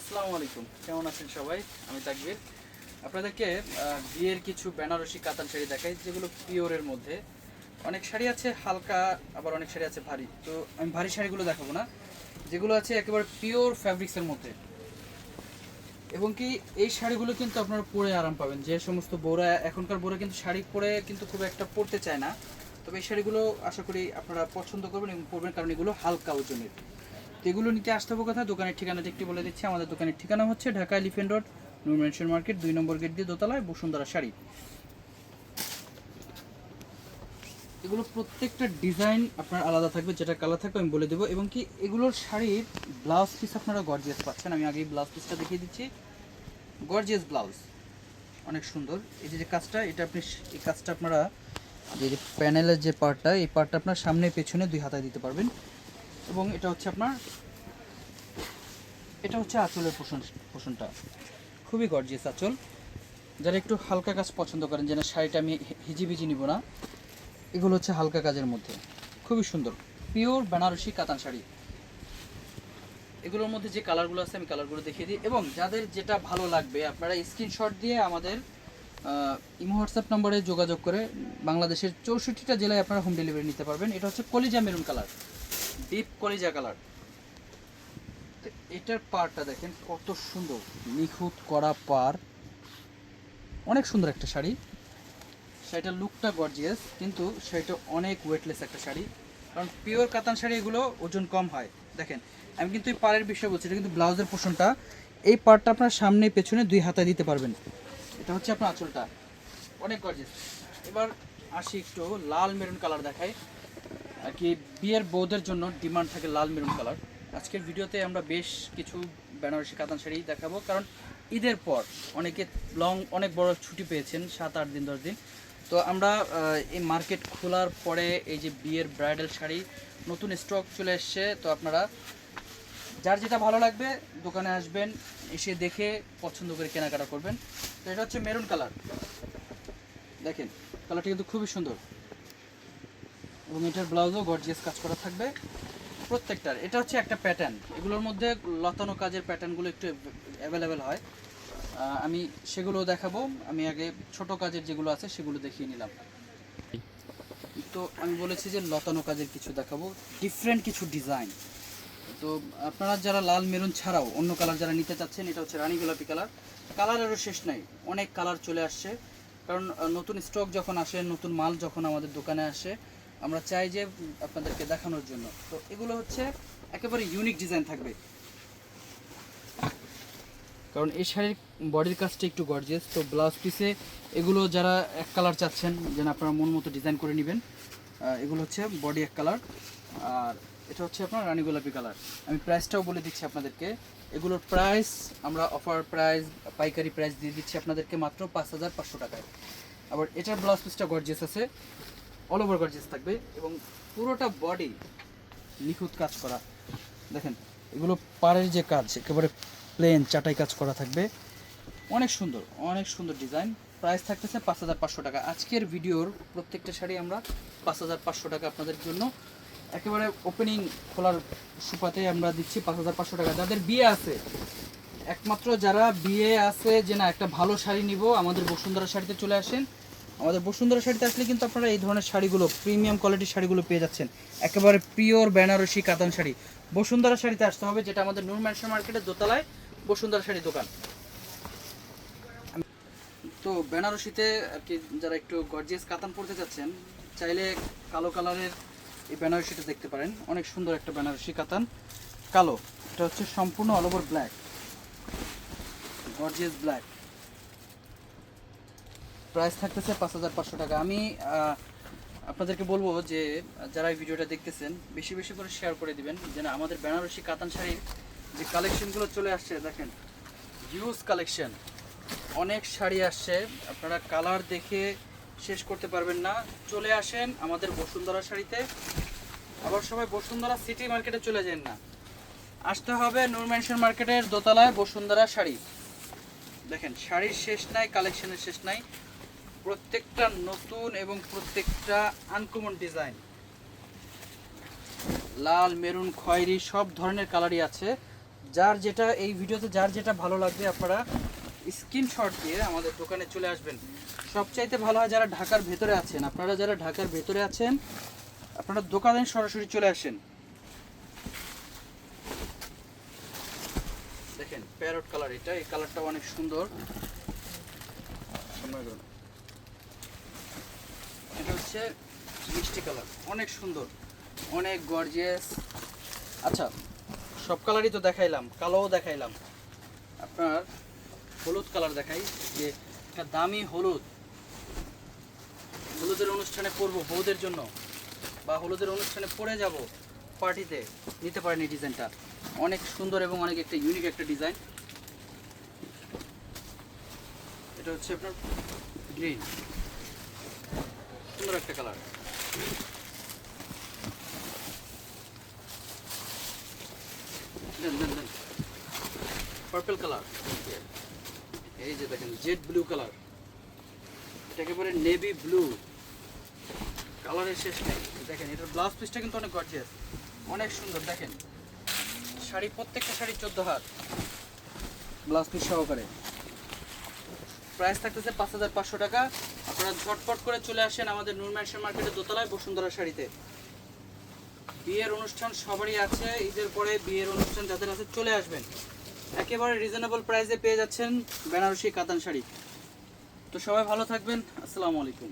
আসসালামু আলাইকুম, কেমন আছেন সবাই? আমি তাকবীর। আপনাদেরকে বিয়ের কিছু বেনারসি কাতান শাড়ি দেখাই, যেগুলো পিওরের মধ্যে। অনেক শাড়ি আছে হালকা, আবার অনেক শাড়ি আছে ভারী। তো আমি ভারী শাড়িগুলো দেখাবো না, যেগুলো আছে একেবারে পিওর ফ্যাব্রিক্সের মধ্যে। এবং কি এই শাড়িগুলো কিন্তু আপনারা পরে আরাম পাবেন। যে সমস্ত বউরা, এখনকার বউরা কিন্তু শাড়ি পরে কিন্তু খুব একটা পরতে চায় না, তবে এই শাড়িগুলো আশা করি আপনারা পছন্দ করবেন এবং পরবেন, কারণ এগুলো হালকা ওজনের। তো এগুলো নিতে আসতে হবে কথা, দোকানের ঠিকানাটা একটু বলে দিচ্ছি। আমাদের দোকানের ঠিকানা হচ্ছে ঢাকা এলিফ্যান্ট রোড, নূর মেনশন মার্কেট, 2 নম্বর গেট দিয়ে দোতলায়, বসুন্ধরা শাড়ি। এগুলো প্রত্যেকটা ডিজাইন আপনার আলাদা থাকবে, যেটা কালার থাকবে আমি বলে দেবো। এবং কি এগুলোর শাড়ির ব্লাউজ পিস আপনারা গর্জিয়াস পাচ্ছেন। আমি আগেই ব্লাউজ পিসটা দেখিয়ে দিচ্ছি। গর্জিয়াস ব্লাউজ, অনেক সুন্দর। এই যে কাজটা, এটা আপনি এই কাজটা আপনারা যে প্যানেলের যে পার্টটা, এই পার্টটা আপনার সামনে পেছনে দুই হাতায় দিতে পারবেন। এবং এটা হচ্ছে আপনার, এটা হচ্ছে আঁচলের পোষণটা খুবই গর্জিয়াস আঁচল। যারা একটু হালকা কাজ পছন্দ করেন, যেন শাড়িটা আমি হিজিবিজি নিব না, এগুলো হচ্ছে হালকা কাজের মধ্যে খুবই সুন্দর পিওর বেনারসি কাতান শাড়ি। এগুলোর মধ্যে যে কালারগুলো আছে আমি কালারগুলো দেখিয়ে দিই, এবং যাদের যেটা ভালো লাগবে আপনারা স্ক্রিনশট দিয়ে আমাদের ইমো হোয়াটসঅ্যাপ নম্বরে যোগাযোগ করে বাংলাদেশের 64টা জেলায় আপনারা হোম ডেলিভারি নিতে পারবেন। এটা হচ্ছে কলিজা মেরুন কালার, ডিপ কলিজা কালার। এটার পাড়টা দেখেন কত সুন্দর, নিখুঁত করা পাড়, অনেক সুন্দর একটা শাড়ি। শাড়িটার লুকটা গর্জিয়াস, কিন্তু শাড়িটা অনেক ওয়েটলেস একটা শাড়ি, কারণ পিওর কাতান শাড়ি এগুলো ওজন কম হয়। দেখেন আমি কিন্তু এই পাড়ের বিষয় বলছি, এটা কিন্তু ব্লাউজের পোর্শনটা। এই পাড়টা আপনার সামনে পেছনে দুই হাতায় দিতে পারবেন। এটা হচ্ছে আপনার আঁচলটা, অনেক গর্জিয়াস। এবার আসি একটু লাল মেরুন কালার দেখাই। আর কি বিয়ের বউদের জন্য ডিমান্ড থাকে লাল মেরুন কালার। আজকের ভিডিওতে আমরা বেশ কিছু বেনারসি কাতান শাড়ি দেখাবো, কারণ ঈদের পর অনেকে অনেক বড় ছুটি পেয়েছেন, 7-8 দিন 10 দিন। তো আমরা এই মার্কেট খোলার পরে এই যে বিয়ের ব্রাইডাল শাড়ি নতুন স্টক চলে এসছে। তো আপনারা যার যেটা ভালো লাগবে দোকানে আসবেন, এসে দেখে পছন্দ করে কেনাকাটা করবেন। তো এটা হচ্ছে মেরুন কালার, দেখেন কালারটা কিন্তু খুবই সুন্দর, এবং এটার ব্লাউজও গর্জিয়াস কাজ করা থাকবে প্রত্যেকটার। এটা হচ্ছে একটা প্যাটার্ন, এগুলোর মধ্যে লতানো কাজের প্যাটার্নগুলো একটু অ্যাভেলেবেল হয়, আমি সেগুলো দেখাবো। আমি আগে ছোট কাজের যেগুলো আছে সেগুলো দেখিয়ে নিলাম। তো আমি বলেছি যে লতানো কাজের কিছু দেখাবো, ডিফারেন্ট কিছু ডিজাইন। তো আপনারা যারা লাল মেরুন ছাড়াও অন্য কালার যারা নিতে চাচ্ছেন, এটা হচ্ছে রানী গোলাপি কালার। কালারেরও শেষ নাই, অনেক কালার চলে আসছে, কারণ নতুন স্টক যখন আসে, নতুন মাল যখন আমাদের দোকানে আসে, আমরা চাই যে আপনাদেরকে দেখানোর জন্য। তো এগুলো হচ্ছে একেবারে ইউনিক ডিজাইন থাকবে, কারণ এই শাড়ির বডির কাজটা একটু গর্জিয়াস। তো ব্লাউজ পিসে এগুলো যারা এক কালার চাচ্ছেন, যেন আপনারা মন মতো ডিজাইন করে নেবেন, এগুলো হচ্ছে বডি এক কালার, আর এটা হচ্ছে আপনার রানী গোলাপি কালার। আমি প্রাইসটাও বলে দিচ্ছি আপনাদেরকে। এগুলোর প্রাইস আমরা অফার প্রাইস, পাইকারি প্রাইস দিয়ে দিচ্ছি আপনাদেরকে মাত্র 5500 টাকায়। আবার এটার ব্লাউজ পিসটা গর্জিয়াস আছে, অল ওভার গর্জিয়াস থাকবে, এবং পুরোটা বডি নিখুঁত কাজ করা। দেখেন এগুলো পাড়ের যে কাজ একেবারে প্লেন চাটাই কাজ করা থাকবে, অনেক সুন্দর, অনেক সুন্দর ডিজাইন। প্রাইস থাকতেছে 5500 টাকা। আজকের ভিডিওর প্রত্যেকটা শাড়ি আমরা 5500 টাকা আপনাদের জন্য, একেবারে ওপেনিং খোলার সুপাতে আমরা দিচ্ছি 5500 টাকা। যাদের বিয়ে আছে, একমাত্র যারা বিয়ে আছে যে না একটা ভালো শাড়ি নিব, আমাদের বসুন্ধরা শাড়িতে চলে আসেন। আমাদের বসুন্ধরা শাড়িতে আসলে কিন্তু আপনারা এই ধরনের শাড়িগুলো, প্রিমিয়াম কোয়ালিটির শাড়িগুলো পেয়ে যাচ্ছেন, একেবারে পিওর বেনারসি কাতান শাড়ি। বসুন্ধরা শাড়িতে আসতে হবে, যেটা আমাদের নূর মেনশন মার্কেটের দোতলায় বসুন্ধরা শাড়ি দোকান। তো বেনারসিতে আর কি যারা একটু গর্জিয়াস কাতান পরতে চাচ্ছেন, চাইলে কালো কালারের এই বেনারসিটা দেখতে পারেন, অনেক সুন্দর একটা বেনারসি কাতান কালো। এটা হচ্ছে সম্পূর্ণ all over black, gorgeous black. Price থাকতেছে 5500 টাকা। আমি আপনাদেরকে বলবো যে যারা এই ভিডিওটা দেখতেছেন বেশি বেশি করে শেয়ার করে দিবেন, যেন আমাদের বেনারসি কাতান শাড়ির যে কালেকশনগুলো চলে আসছে, দেখেন হিউজ কালেকশন, অনেক শাড়ি আসছে, আপনারা কালার দেখে শেষ করতে পারবেন না। চলে আসেন আমাদের বসুন্ধরা শাড়িতে। আবার সবাই বসুন্ধরা সিটি মার্কেটে চলে যান না, আসতে হবে নূর মেনশন মার্কেটের দোতলায় বসুন্ধরা শাড়ি। দেখেন শাড়ির শেষ নাই, কালেকশনের শেষ নাই, প্রত্যেকটা নতুন এবং প্রত্যেকটা আনকমন ডিজাইন। লাল মেরুন খয়েরি সব ধরনের কালারই আছে, যার যেটা এই ভিডিওতে যার যেটা ভালো লাগবে আপনারা স্ক্রিনশট দিয়ে আমাদের দোকানে চলে আসবেন। সবচাইতে ভালো হয় যারা ঢাকার ভেতরে আছেন, আপনারা যারা ঢাকার ভেতরে আছেন আপনারা দোকানে সরাসরি চলে আসেন। দেখেন প্যারট কালার, এটা এই কালারটা অনেক সুন্দর। এটা হচ্ছে মিষ্টি কালার, অনেক সুন্দর, অনেক গর্জিয়াস। আচ্ছা সব কালারই তো দেখাইলাম, কালোও দেখাইলাম, আপনার হলুদ কালার দেখাই, যে একটা দামি হলুদ, হলুদের অনুষ্ঠানে পরবো বউদের জন্য, বা হলুদের অনুষ্ঠানে পরে যাব পার্টিতে, নিতে পারেন এই ডিজাইনটা। অনেক সুন্দর এবং অনেক একটা ইউনিক একটা ডিজাইন। এটা হচ্ছে আপনার গ্রিন, সুন্দর একটা কালার। পার্পল কালার, এই যে দেখেন জেড ব্লু কালার, এটা একেবারে নেভি ব্লু কালারের শেষ নেই। দেখেন এটার ব্লাউজ পিসটা কিন্তু অনেক গর্জিয়াস, অনেক সুন্দর। দেখেন শাড়ি, প্রত্যেকটা শাড়ি 14 হাত ব্লাউজ পিস সহকারে। প্রাইস থাকতেছে 5500 টাকা। আপনারা ঝটপট করে চলে আসেন আমাদের নূর ম্যানশন মার্কেটের দোতলায় বসুন্ধরা শাড়িতে। বিয়ের অনুষ্ঠান সবারই আছে, ঈদের পরে বিয়ের অনুষ্ঠান যাদের আছে চলে আসবেন, একেবারে রিজনেবল প্রাইসে পেয়ে যাচ্ছেন বেনারসি কাতান শাড়ি। তো সবাই ভালো থাকবেন, আসসালামু আলাইকুম।